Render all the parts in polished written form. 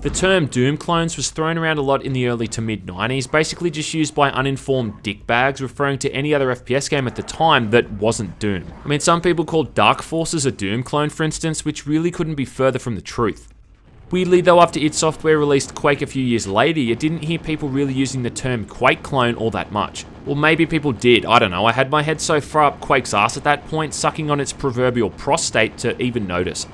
The term Doom clones was thrown around a lot in the early to mid 90s, basically just used by uninformed dickbags referring to any other FPS game at the time that wasn't Doom. I mean, some people called Dark Forces a Doom clone, for instance, which really couldn't be further from the truth. Weirdly though, after id Software released Quake a few years later, you didn't hear people really using the term Quake clone all that much. Well, maybe people did, I don't know, I had my head so far up Quake's ass at that point, sucking on its proverbial prostate, to even notice.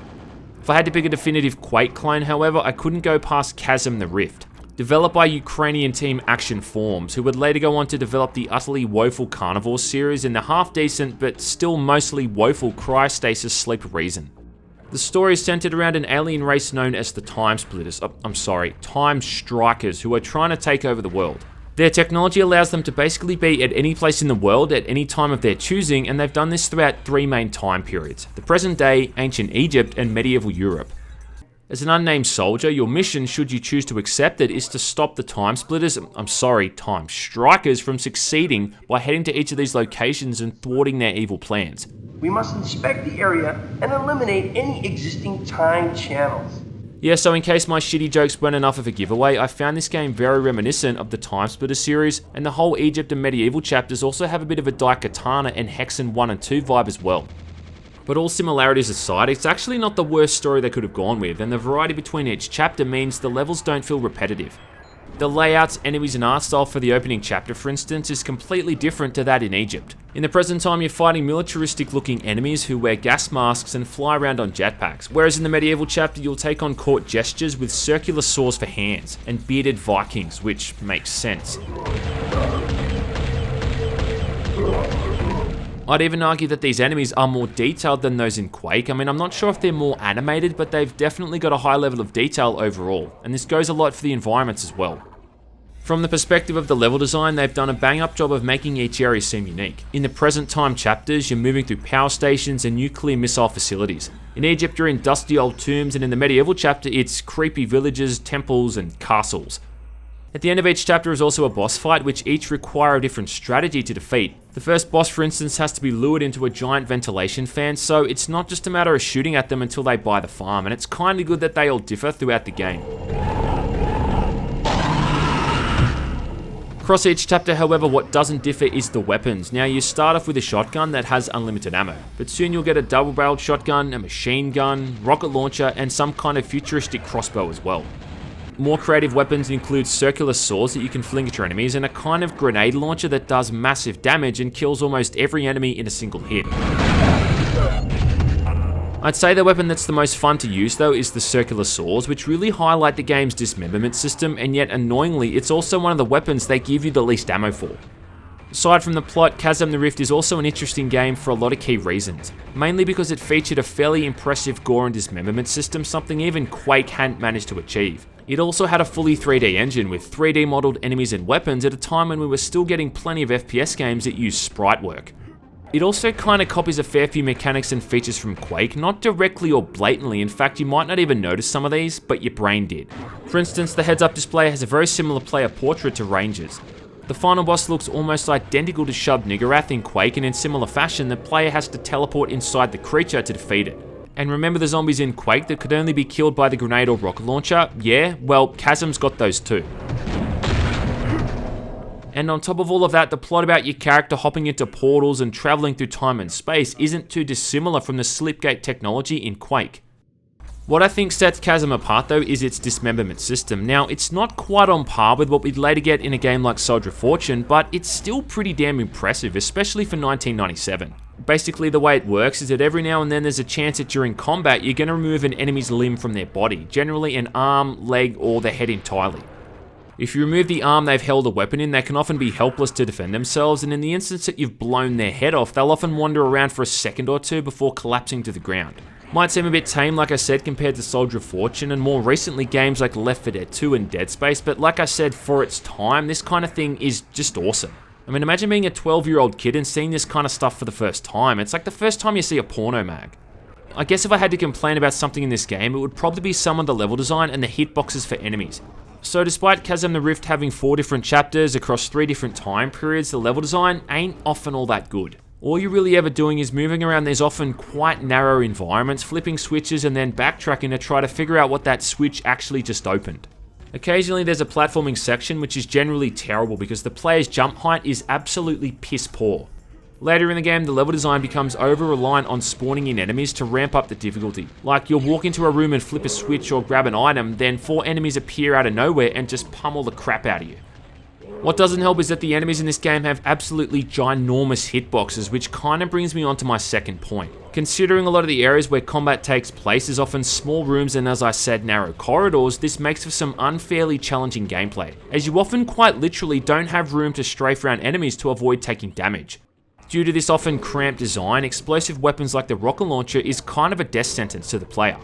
If I had to pick a definitive Quake clone, however, I couldn't go past Chasm the Rift. Developed by Ukrainian team Action Forms, who would later go on to develop the utterly woeful Carnivores series and the half-decent but still mostly woeful Cryostasis Sleep Reason. The story is centered around an alien race known as the Time Splitters, Time Strikers, who are trying to take over the world. Their technology allows them to basically be at any place in the world at any time of their choosing, and they've done this throughout three main time periods: the present day, ancient Egypt, and medieval Europe. As an unnamed soldier, your mission, should you choose to accept it, is to stop the Time Splitters, Time Strikers, from succeeding by heading to each of these locations and thwarting their evil plans. We must inspect the area and eliminate any existing time channels. Yeah, so in case my shitty jokes weren't enough of a giveaway, I found this game very reminiscent of the Time Splitter series, and the whole Egypt and medieval chapters also have a bit of a Daikatana and Hexen 1 and 2 vibe as well. But all similarities aside, it's actually not the worst story they could have gone with, and the variety between each chapter means the levels don't feel repetitive. The layouts, enemies and art style for the opening chapter, for instance, is completely different to that in Egypt. In the present time, you're fighting militaristic looking enemies who wear gas masks and fly around on jetpacks, whereas in the medieval chapter you'll take on court gestures with circular saws for hands, and bearded Vikings, which makes sense. I'd even argue that these enemies are more detailed than those in Quake. I mean, I'm not sure if they're more animated, but they've definitely got a high level of detail overall, and this goes a lot for the environments as well. From the perspective of the level design, they've done a bang up job of making each area seem unique. In the present time chapters, you're moving through power stations and nuclear missile facilities. In Egypt, you're in dusty old tombs, and in the medieval chapter, it's creepy villages, temples, and castles. At the end of each chapter is also a boss fight, which each require a different strategy to defeat. The first boss, for instance, has to be lured into a giant ventilation fan, so it's not just a matter of shooting at them until they buy the farm, and it's kinda good that they all differ throughout the game. Across each chapter, however, what doesn't differ is the weapons. Now, you start off with a shotgun that has unlimited ammo, but soon you'll get a double-barreled shotgun, a machine gun, rocket launcher, and some kind of futuristic crossbow as well. More creative weapons include circular saws that you can fling at your enemies, and a kind of grenade launcher that does massive damage and kills almost every enemy in a single hit. I'd say the weapon that's the most fun to use though is the circular saws, which really highlight the game's dismemberment system, and yet annoyingly it's also one of the weapons they give you the least ammo for. Aside from the plot, Chasm the Rift is also an interesting game for a lot of key reasons, mainly because it featured a fairly impressive gore and dismemberment system, something even Quake hadn't managed to achieve. It also had a fully 3D engine with 3D modelled enemies and weapons at a time when we were still getting plenty of FPS games that used sprite work. It also kinda copies a fair few mechanics and features from Quake, not directly or blatantly. In fact, you might not even notice some of these, but your brain did. For instance, the heads-up display has a very similar player portrait to Rangers. The final boss looks almost identical to Shub Niggurath in Quake, and in similar fashion, the player has to teleport inside the creature to defeat it. And remember the zombies in Quake that could only be killed by the grenade or rocket launcher? Yeah, well, Chasm's got those too. And on top of all of that, the plot about your character hopping into portals and travelling through time and space isn't too dissimilar from the slipgate technology in Quake. What I think sets Chasm apart though is its dismemberment system. Now, it's not quite on par with what we'd later get in a game like Soldier of Fortune, but it's still pretty damn impressive, especially for 1997. Basically, the way it works is that every now and then there's a chance that during combat you're going to remove an enemy's limb from their body, generally an arm, leg, or the head entirely. If you remove the arm they've held a weapon in, they can often be helpless to defend themselves, and in the instance that you've blown their head off, they'll often wander around for a second or two before collapsing to the ground. Might seem a bit tame, like I said, compared to Soldier of Fortune, and more recently games like Left 4 Dead 2 and Dead Space, but like I said, for its time, this kind of thing is just awesome. I mean, imagine being a 12-year-old kid and seeing this kind of stuff for the first time. It's like the first time you see a porno mag. I guess if I had to complain about something in this game, it would probably be some of the level design and the hitboxes for enemies. So despite Chasm the Rift having 4 different chapters across 3 different time periods, the level design ain't often all that good. All you're really ever doing is moving around these often quite narrow environments, flipping switches and then backtracking to try to figure out what that switch actually just opened. Occasionally there's a platforming section which is generally terrible because the player's jump height is absolutely piss poor. Later in the game, the level design becomes over-reliant on spawning in enemies to ramp up the difficulty. Like, you'll walk into a room and flip a switch or grab an item, then 4 enemies appear out of nowhere and just pummel the crap out of you. What doesn't help is that the enemies in this game have absolutely ginormous hitboxes, which kinda brings me on to my second point. Considering a lot of the areas where combat takes place is often small rooms and, as I said, narrow corridors, this makes for some unfairly challenging gameplay, as you often quite literally don't have room to strafe around enemies to avoid taking damage. Due to this often cramped design, explosive weapons like the rocket launcher is kind of a death sentence to the player.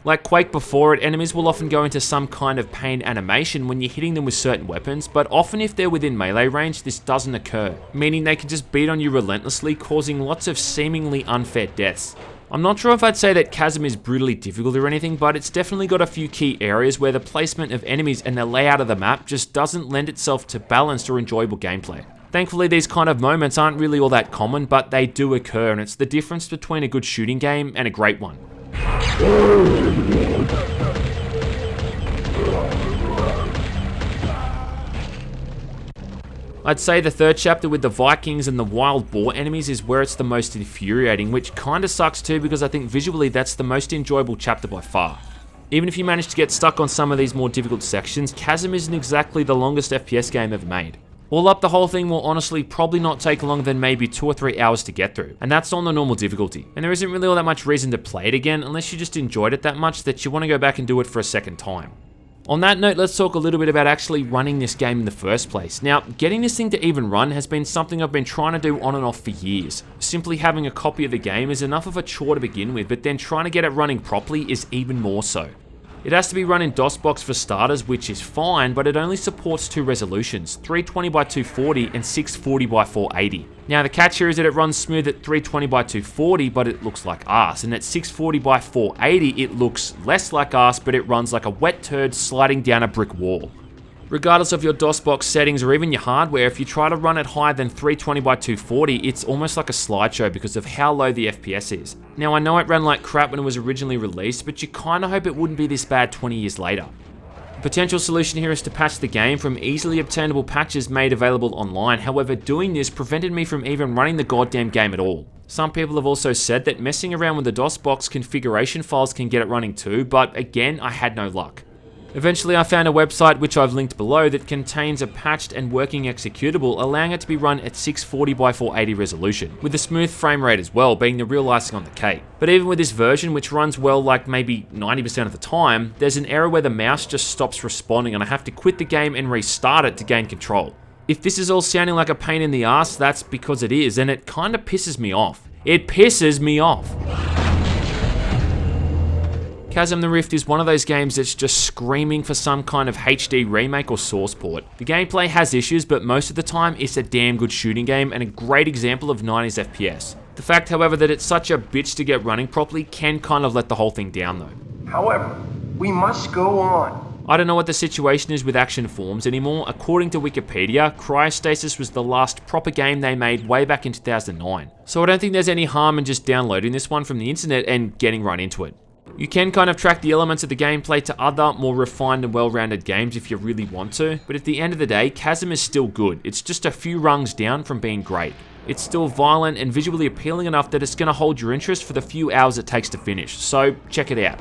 Like Quake before it, enemies will often go into some kind of pain animation when you're hitting them with certain weapons, but often if they're within melee range, this doesn't occur, meaning they can just beat on you relentlessly, causing lots of seemingly unfair deaths. I'm not sure if I'd say that Chasm is brutally difficult or anything, but it's definitely got a few key areas where the placement of enemies and the layout of the map just doesn't lend itself to balanced or enjoyable gameplay. Thankfully, these kind of moments aren't really all that common, but they do occur, and it's the difference between a good shooting game and a great one. I'd say the third chapter with the Vikings and the wild boar enemies is where it's the most infuriating, which kinda sucks too because I think visually that's the most enjoyable chapter by far. Even if you manage to get stuck on some of these more difficult sections, Chasm isn't exactly the longest FPS game ever made. All up, the whole thing will honestly probably not take longer than maybe 2 or 3 hours to get through, and that's on the normal difficulty. And there isn't really all that much reason to play it again unless you just enjoyed it that much that you want to go back and do it for a second time. On that note, let's talk a little bit about actually running this game in the first place. Now, getting this thing to even run has been something I've been trying to do on and off for years. Simply having a copy of the game is enough of a chore to begin with, but then trying to get it running properly is even more so. It has to be run in DOSBox for starters, which is fine, but it only supports 2 resolutions, 320x240 and 640x480. Now the catch here is that it runs smooth at 320x240, but it looks like arse, and at 640x480 it looks less like arse, but it runs like a wet turd sliding down a brick wall. Regardless of your DOSBox settings or even your hardware, if you try to run it higher than 320x240, it's almost like a slideshow because of how low the FPS is. Now I know it ran like crap when it was originally released, but you kinda hope it wouldn't be this bad 20 years later. The potential solution here is to patch the game from easily obtainable patches made available online, however doing this prevented me from even running the goddamn game at all. Some people have also said that messing around with the DOSBox configuration files can get it running too, but again I had no luck. Eventually I found a website, which I've linked below, that contains a patched and working executable allowing it to be run at 640x480 resolution, with a smooth frame rate as well, being the real icing on the cake. But even with this version, which runs well like maybe 90% of the time, there's an error where the mouse just stops responding and I have to quit the game and restart it to gain control. If this is all sounding like a pain in the ass, that's because it is, and it kinda pisses me off. It pisses me off. Chasm the Rift is one of those games that's just screaming for some kind of HD remake or source port. The gameplay has issues, but most of the time it's a damn good shooting game and a great example of 90s FPS. The fact, however, that it's such a bitch to get running properly can kind of let the whole thing down though. However, we must go on. I don't know what the situation is with Action Forms anymore. According to Wikipedia, Cryostasis was the last proper game they made way back in 2009. So I don't think there's any harm in just downloading this one from the internet and getting right into it. You can kind of track the elements of the gameplay to other, more refined and well-rounded games if you really want to, but at the end of the day, Chasm is still good. It's just a few rungs down from being great. It's still violent and visually appealing enough that it's going to hold your interest for the few hours it takes to finish, so check it out.